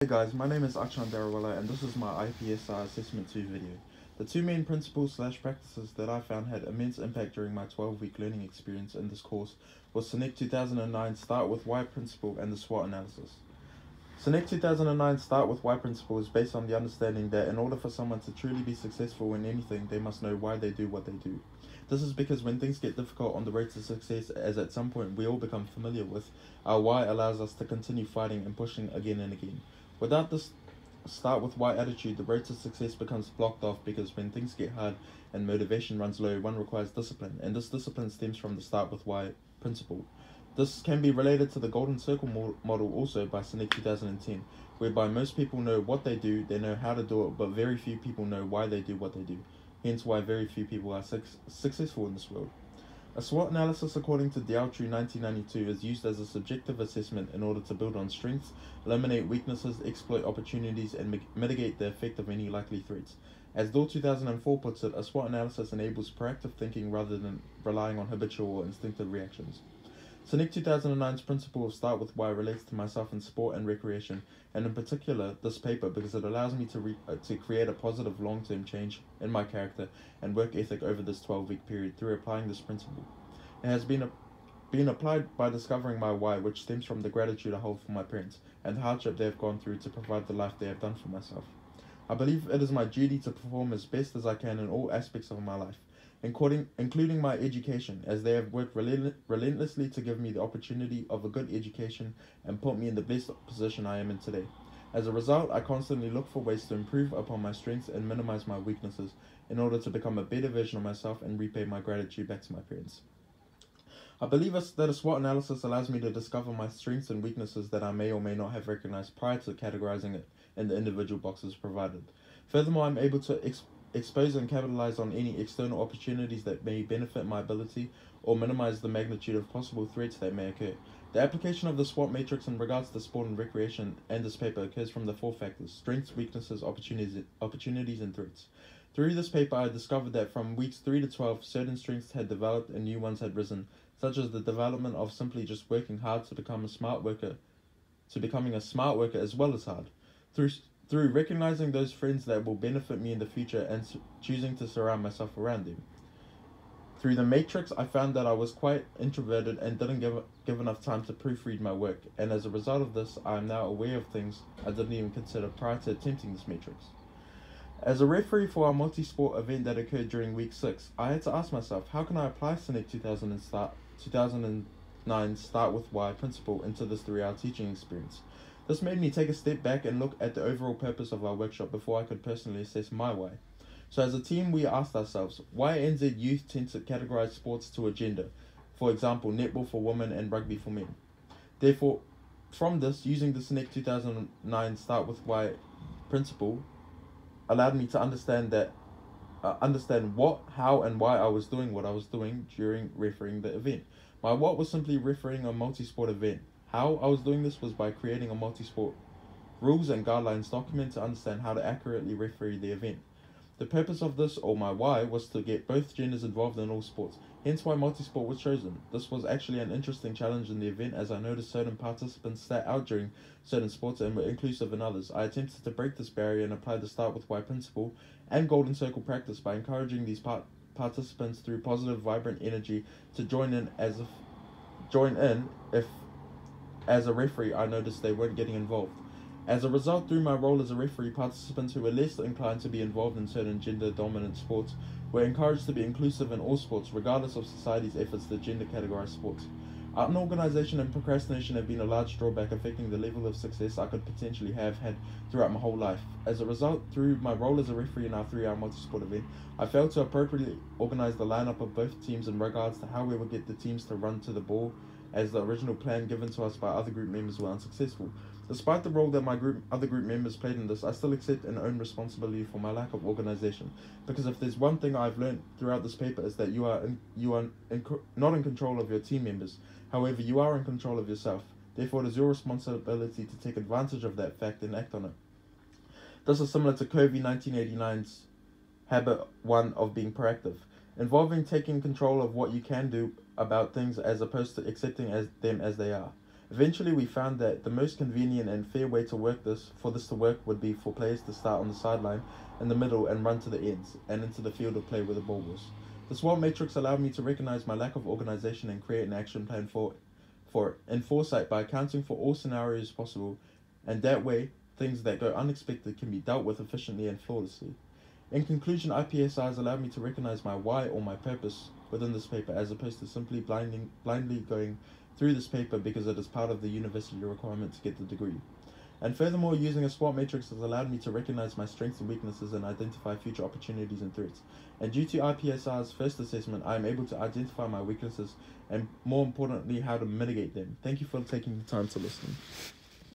Hey guys, my name is Uxshan Daruwalla and this is my IPSR Assessment 2 video. The two main principles/practices that I found had immense impact during my 12-week learning experience in this course was SNEC 2009 Start with Why principle and the SWOT analysis. SNEC 2009 Start with Why principle is based on the understanding that in order for someone to truly be successful in anything, they must know why they do what they do. This is because when things get difficult on the road to success, as at some point we all become familiar with, our why allows us to continue fighting and pushing again and again. Without this start with why attitude, the road to success becomes blocked off because when things get hard and motivation runs low, one requires discipline, and this discipline stems from the start with why principle. This can be related to the Golden Circle model also by SNEC 2010, whereby most people know what they do, they know how to do it, but very few people know why they do what they do, hence why very few people are successful in this world. A SWOT analysis according to Daltrey 1992 is used as a subjective assessment in order to build on strengths, eliminate weaknesses, exploit opportunities, and mitigate the effect of any likely threats. As Dahl 2004 puts it, a SWOT analysis enables proactive thinking rather than relying on habitual or instinctive reactions. SNEC 2009's principle of start with why relates to myself in sport and recreation, and in particular this paper because it allows me to create a positive long-term change in my character and work ethic over this 12-week period through applying this principle. It has been applied by discovering my why, which stems from the gratitude I hold for my parents and the hardship they have gone through to provide the life they have done for myself. I believe it is my duty to perform as best as I can in all aspects of my life, including my education, as they have worked relentlessly to give me the opportunity of a good education and put me in the best position I am in today. As a result, I constantly look for ways to improve upon my strengths and minimize my weaknesses in order to become a better version of myself and repay my gratitude back to my parents. I believe that a SWOT analysis allows me to discover my strengths and weaknesses that I may or may not have recognized prior to categorizing it in the individual boxes provided. Furthermore, I'm able to expose and capitalize on any external opportunities that may benefit my ability or minimize the magnitude of possible threats that may occur. The application of the SWOT matrix in regards to sport and recreation and this paper occurs from the four factors: strengths, weaknesses, opportunities, and threats. Through this paper, I discovered that from weeks 3 to 12, certain strengths had developed and new ones had risen, such as the development of simply just working hard to becoming a smart worker as well as hard. Through recognizing those friends that will benefit me in the future and choosing to surround myself around them. Through the matrix, I found that I was quite introverted and didn't give enough time to proofread my work, and as a result of this, I am now aware of things I didn't even consider prior to attempting this matrix. As a referee for our multi-sport event that occurred during week 6, I had to ask myself, how can I apply SNEC 2009 Start with Why principle into this 3-hour teaching experience? This made me take a step back and look at the overall purpose of our workshop before I could personally assess my why. So as a team, we asked ourselves, why NZ youth tend to categorize sports to a gender? For example, netball for women and rugby for men. Therefore, from this, using the SNEC 2009 Start with Why principle allowed me to understand what, how, and why I was doing what I was doing during refereeing the event. My what was simply refereeing a multi-sport event. How I was doing this was by creating a multi-sport rules and guidelines document to understand how to accurately referee the event. The purpose of this, or my why, was to get both genders involved in all sports, hence why multi-sport was chosen. This was actually an interesting challenge in the event, as I noticed certain participants sat out during certain sports and were inclusive in others. I attempted to break this barrier and apply the Start with Why principle and Golden Circle practice by encouraging these participants through positive, vibrant energy to join in if as a referee I noticed they weren't getting involved. As a result, through my role as a referee, participants who were less inclined to be involved in certain gender-dominant sports were encouraged to be inclusive in all sports, regardless of society's efforts to gender-categorize sports. Unorganization and procrastination have been a large drawback affecting the level of success I could potentially have had throughout my whole life. As a result, through my role as a referee in our 3-hour multi-sport event, I failed to appropriately organize the lineup of both teams in regards to how we would get the teams to run to the ball, as the original plan given to us by other group members were unsuccessful. Despite the role that my other group members played in this, I still accept and own responsibility for my lack of organization, because if there's one thing I've learned throughout this paper is that you are not in control of your team members. However, you are in control of yourself. Therefore, it is your responsibility to take advantage of that fact and act on it. This is similar to Covey 1989's habit 1 of being proactive, involving taking control of what you can do about things as opposed to accepting them as they are. Eventually, we found that the most convenient and fair way for this to work would be for players to start on the sideline, in the middle, and run to the ends, and into the field of play where the ball was. The SWOT matrix allowed me to recognize my lack of organization and create an action plan for it in foresight by accounting for all scenarios possible, and that way, things that go unexpected can be dealt with efficiently and flawlessly. In conclusion, IPSR has allowed me to recognize my why or my purpose within this paper, as opposed to simply blindly going through this paper because it is part of the university requirement to get the degree. And furthermore, using a SWOT matrix has allowed me to recognize my strengths and weaknesses and identify future opportunities and threats. And due to IPSR's first assessment, I am able to identify my weaknesses and, more importantly, how to mitigate them. Thank you for taking the time to listen.